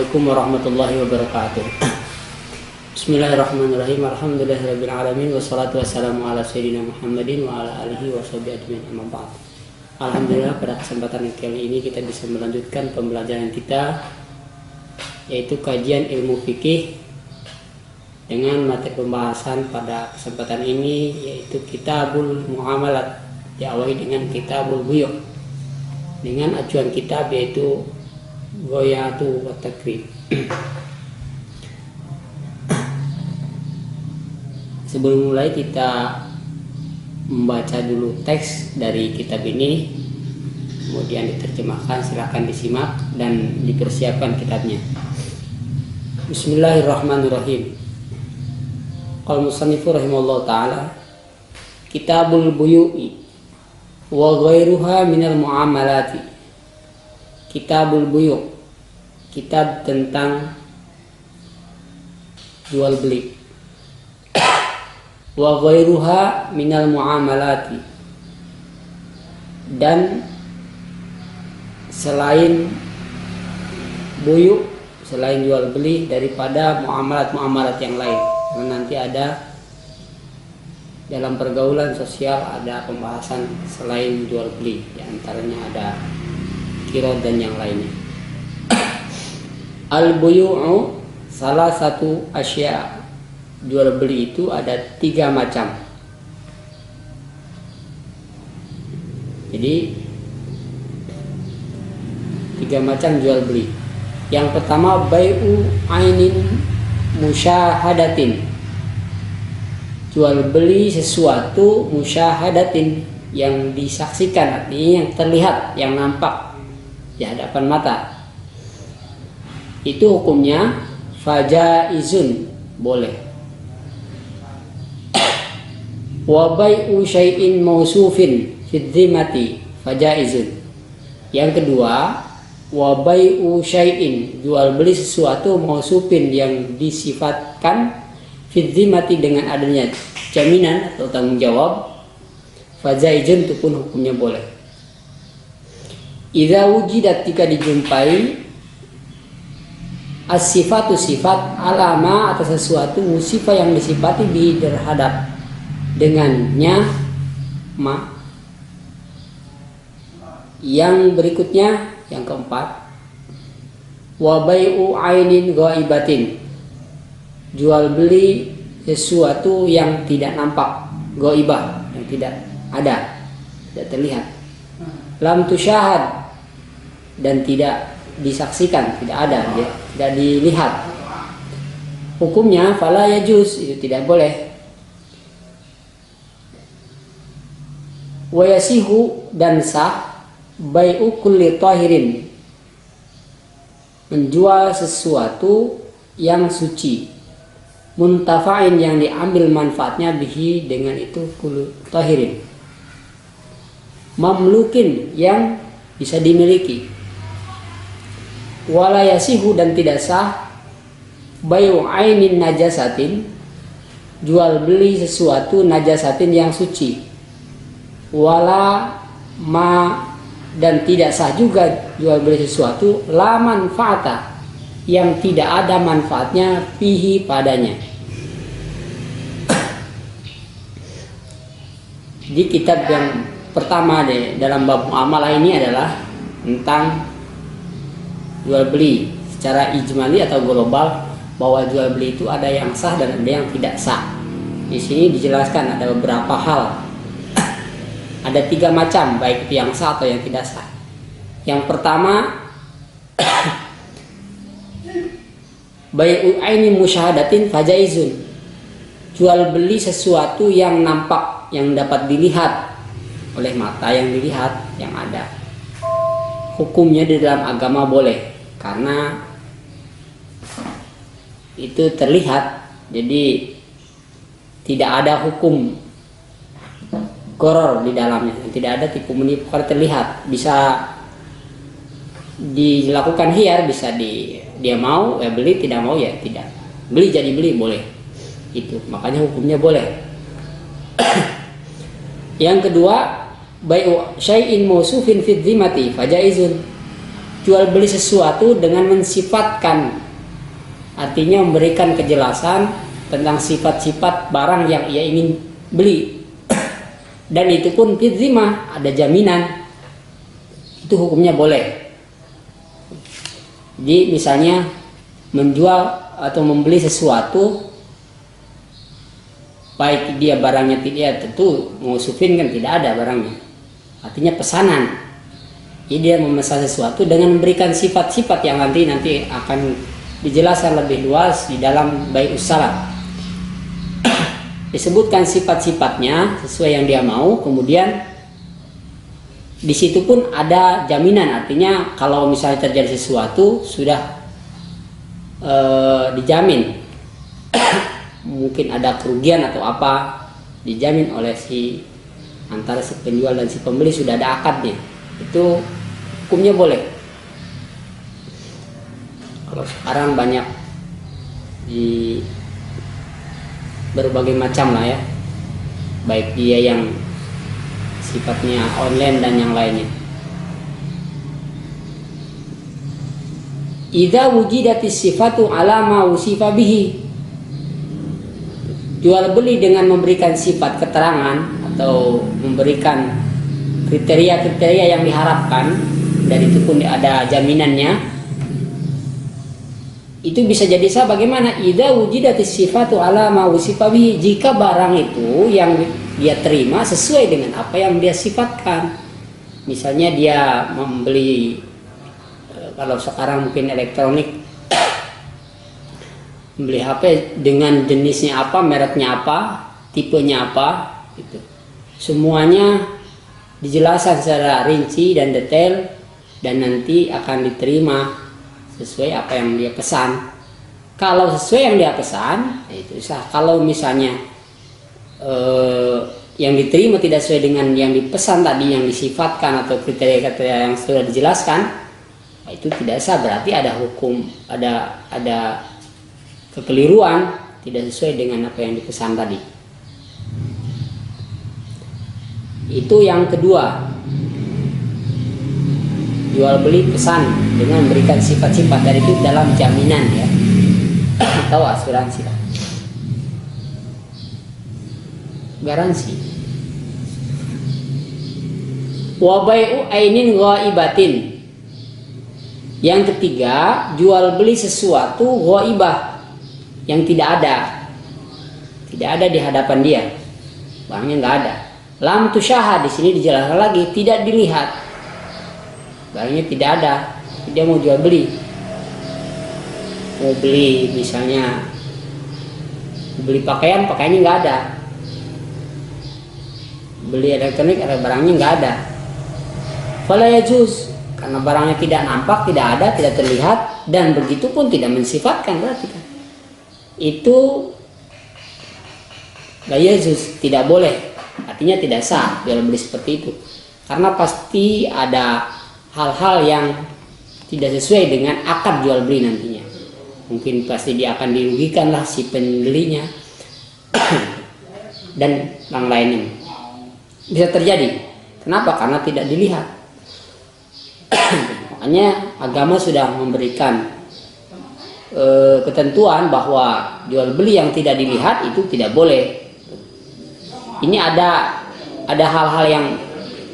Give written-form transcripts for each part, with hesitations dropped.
Assalamualaikum warahmatullahi wabarakatuh. Bismillahirrahmanirrahim. Alhamdulillahirabbil alamin wassalatu wassalamu ala sayyidina Muhammadin wa ala alihi washabihi ajmain. Amma ba'd. Alhamdulillah, pada kesempatan kali ini kita bisa melanjutkan pembelajaran kita, yaitu kajian ilmu fikih dengan materi pembahasan pada kesempatan ini, yaitu Kitabul Muamalat, diawali dengan Kitabul Buyu' dengan acuan kitab yaitu Ghoyatu wa Takrib. Sebelum mulai kita membaca dulu teks dari kitab ini, kemudian diterjemahkan. Silakan disimak dan dipersiapkan kitabnya. Bismillahirrahmanirrahim. Qala musannifu rahimallahu taala, Kitabul Buyu'i wa ghairuha minal muamalati. Kitabul Buyu', kitab tentang jual beli. Wa ghairuha minal muamalati, dan selain buyu', selain jual beli, daripada muamalat-muamalat yang lain. Karena nanti ada dalam pergaulan sosial ada pembahasan selain jual beli, di antaranya ada kirot dan yang lainnya. Al-buyu'u salah satu asya, jual beli itu ada 3 macam. Jadi 3 macam jual beli. Yang pertama, bai'u ainin musyahadatin, jual beli sesuatu musyahadatin, yang disaksikan, artinya yang terlihat, yang nampak di hadapan mata. Itu hukumnya fajaizun, boleh. Wa bai'u syai'in mausufin fi dhimmati fajaizun. Yang kedua, wa bai'u syai'in, jual beli sesuatu mausufin, yang disifatkan fi dhimmati, dengan adanya jaminan atau tanggung jawab, fajaizun, itu pun hukumnya boleh. Idza wujidat, jika dijumpai, as-sifatu, sifat, alama, atas sesuatu, musifah, yang disifati, bihi, terhadap dengannya, ma. Yang berikutnya, yang keempat, wa bai'u ainin ghaibatin, jual beli sesuatu yang tidak nampak, ghaibah, yang tidak ada, tidak terlihat. Lam tusyahad, dan tidak disaksikan, tidak ada, tidak dilihat. Hukumnya fala yajuz, itu tidak boleh. Wa yasihu, dan sah, bai'u kulli tahirin, menjual sesuatu yang suci, muntafa'in, yang diambil manfaatnya, bihi, dengan itu, kulli tahirin, mamlukin, yang bisa dimiliki. Wala yasihu, dan tidak sah, bai'u ainin najasatin, jual beli sesuatu najasatin, yang suci. Wala ma, dan tidak sah juga jual beli sesuatu la manfaata, yang tidak ada manfaatnya, fihi, padanya. Di kitab yang pertama dalam bab muamalah ini adalah tentang jual beli secara ijmali atau global, bahwa jual beli itu ada yang sah dan ada yang tidak sah. Di sini dijelaskan ada beberapa hal. Ada 3 macam, baik itu yang sah atau yang tidak sah. Yang pertama, bai'u aini musyahadatin fajaizun, jual beli sesuatu yang nampak, yang dapat dilihat oleh mata, yang dilihat, yang ada. Hukumnya di dalam agama boleh, karena itu terlihat, jadi tidak ada hukum goror di dalamnya, tidak ada tipu menipu, karena terlihat. Bisa dilakukan hiyar, bisa dia mau ya beli, tidak mau ya tidak beli, jadi beli, boleh. Itu makanya hukumnya boleh. Yang kedua, bai'u syai'in mausufin fi dhimmati fajaizun, jual beli sesuatu dengan mensifatkan, artinya memberikan kejelasan tentang sifat-sifat barang yang ia ingin beli, dan itu pun bizimah, ada jaminan, itu hukumnya boleh. Jadi misalnya menjual atau membeli sesuatu, baik dia barangnya tidak, tentu mengusufin kan tidak ada barangnya, artinya pesanan. Jadi dia memesan sesuatu dengan memberikan sifat-sifat yang nanti akan dijelaskan lebih luas di dalam bai'us salam. Disebutkan sifat-sifatnya sesuai yang dia mau, kemudian di situ pun ada jaminan, artinya kalau misalnya terjadi sesuatu sudah dijamin. Mungkin ada kerugian atau apa, dijamin oleh antara si penjual dan si pembeli, sudah ada akadnya, itu hukumnya boleh. Kalau sekarang banyak di berbagai macam lah ya, baik dia yang sifatnya online dan yang lainnya. Idza wujidatis sifatu ala ma wusifa bihi, jual beli dengan memberikan sifat keterangan atau memberikan kriteria-kriteria yang diharapkan, dan itu pun ada jaminannya. Itu bisa jadi sah bagaimana? Idza wujidatis sifatu ala ma wusifa bihi, jika barang itu yang dia terima sesuai dengan apa yang dia sifatkan. Misalnya dia membeli, kalau sekarang mungkin elektronik, membeli HP dengan jenisnya apa, mereknya apa, tipenya apa, gitu. Semuanya dijelaskan secara rinci dan detail, dan nanti akan diterima sesuai apa yang dia pesan. Kalau sesuai yang dia pesan, itu sah. Kalau misalnya yang diterima tidak sesuai dengan yang dipesan tadi, yang disifatkan atau kriteria-kriteria yang sudah dijelaskan, itu tidak sah. Berarti ada hukum, ada kekeliruan, tidak sesuai dengan apa yang dipesan tadi. Itu yang kedua, jual beli pesan dengan memberikan sifat-sifat, dari itu dalam jaminan ya atau asuransi lah, garansi. Wa bai'u ainin ghaibatin, yang ketiga jual beli sesuatu ghaibah, yang tidak ada di hadapan dia, barangnya nggak ada. Lam tusyahad, di sini dijelaskan lagi, tidak dilihat, barangnya tidak ada, dia mau jual beli, mau beli misalnya beli pakaiannya nggak ada, beli elektronik, ada barangnya nggak ada. Fala yajuz, karena barangnya tidak nampak, tidak ada, tidak terlihat, dan begitu pun tidak mensifatkan, berarti kan itu la yajuz, tidak boleh, artinya tidak sah jual beli seperti itu, karena pasti ada hal-hal yang tidak sesuai dengan akad jual beli nantinya. Mungkin pasti dia akan dirugikan lah si pembelinya dan yang lainnya bisa terjadi. Kenapa? Karena tidak dilihat. Makanya agama sudah memberikan ketentuan bahwa jual beli yang tidak dilihat itu tidak boleh. Ini ada hal-hal yang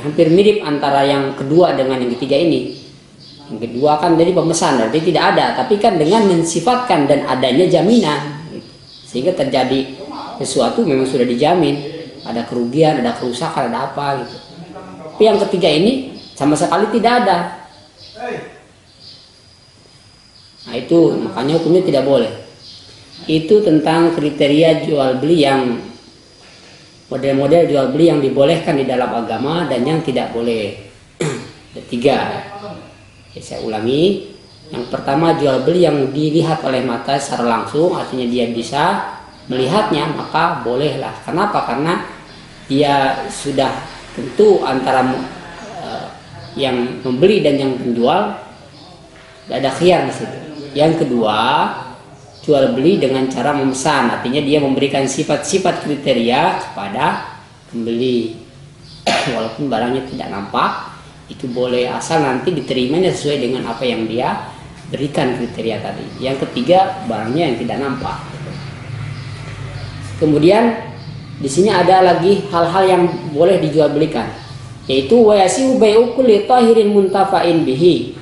hampir mirip antara yang kedua dengan yang ketiga ini. Yang kedua kan dari pemesan, berarti tidak ada, tapi kan dengan mensifatkan dan adanya jaminan, sehingga terjadi sesuatu memang sudah dijamin, ada kerugian, ada kerusakan, ada apa gitu. Tapi yang ketiga ini sama sekali tidak ada. Nah itu makanya hukumnya tidak boleh. Itu tentang kriteria jual beli, yang model-model jual beli yang dibolehkan di dalam agama dan yang tidak boleh. Ada tiga. Saya ulangi. Yang pertama, jual beli yang dilihat oleh mata secara langsung, artinya dia bisa melihatnya, maka bolehlah. Kenapa? Karena dia sudah tentu antara yang membeli dan yang menjual, tidak ada khiyar di situ. Yang kedua, jual beli dengan cara memesan, artinya dia memberikan sifat-sifat kriteria kepada pembeli walaupun barangnya tidak nampak, itu boleh, asal nanti diterimanya sesuai dengan apa yang dia berikan kriteria tadi. Yang ketiga, barangnya yang tidak nampak. Kemudian di sini ada lagi hal-hal yang boleh dijual belikan, yaitu wa yasihu bai'u kulli tahirin muntafa'in bihi.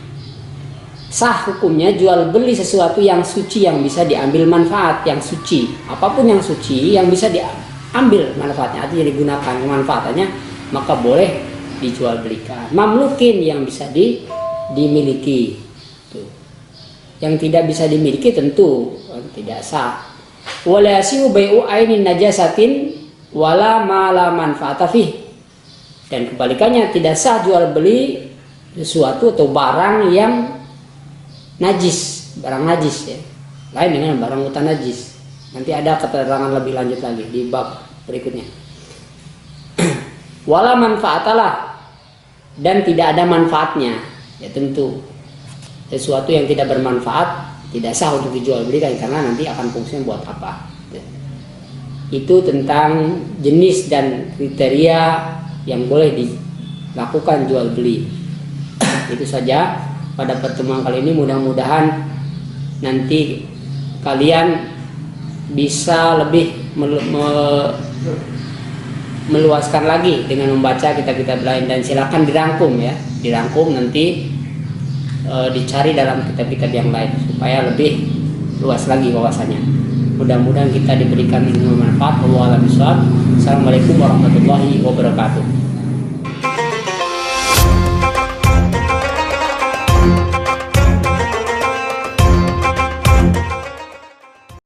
Sah hukumnya jual beli sesuatu yang suci, yang bisa diambil manfaat, yang suci. Apapun yang suci yang bisa diambil manfaatnya, artinya digunakan manfaatnya, maka boleh dijual belikan. Mamlukin, yang bisa dimiliki. Tuh. Yang tidak bisa dimiliki tentu tidak sah. Wala yasihu bai'u ainin najasatin wala ma la manfaata fih. Dan kebalikannya, tidak sah jual beli sesuatu atau barang yang najis, barang najis ya. Lain dengan barang mutanajis. Nanti ada keterangan lebih lanjut lagi di bab berikutnya. Wala manfaatalah, dan tidak ada manfaatnya. Ya tentu sesuatu yang tidak bermanfaat tidak sah untuk dijual belikan, karena nanti akan fungsinya buat apa. Itu tentang jenis dan kriteria yang boleh dilakukan jual beli. Itu saja pada pertemuan kali ini. Mudah-mudahan nanti kalian bisa lebih meluaskan lagi dengan membaca kitab-kitab lain, dan silakan dirangkum ya, dirangkum nanti dicari dalam kitab-kitab yang lain supaya lebih luas lagi wawasannya. Mudah-mudahan kita diberikan ilmu manfaat. Wallahu a'lam bishawab. Assalamualaikum warahmatullahi wabarakatuh.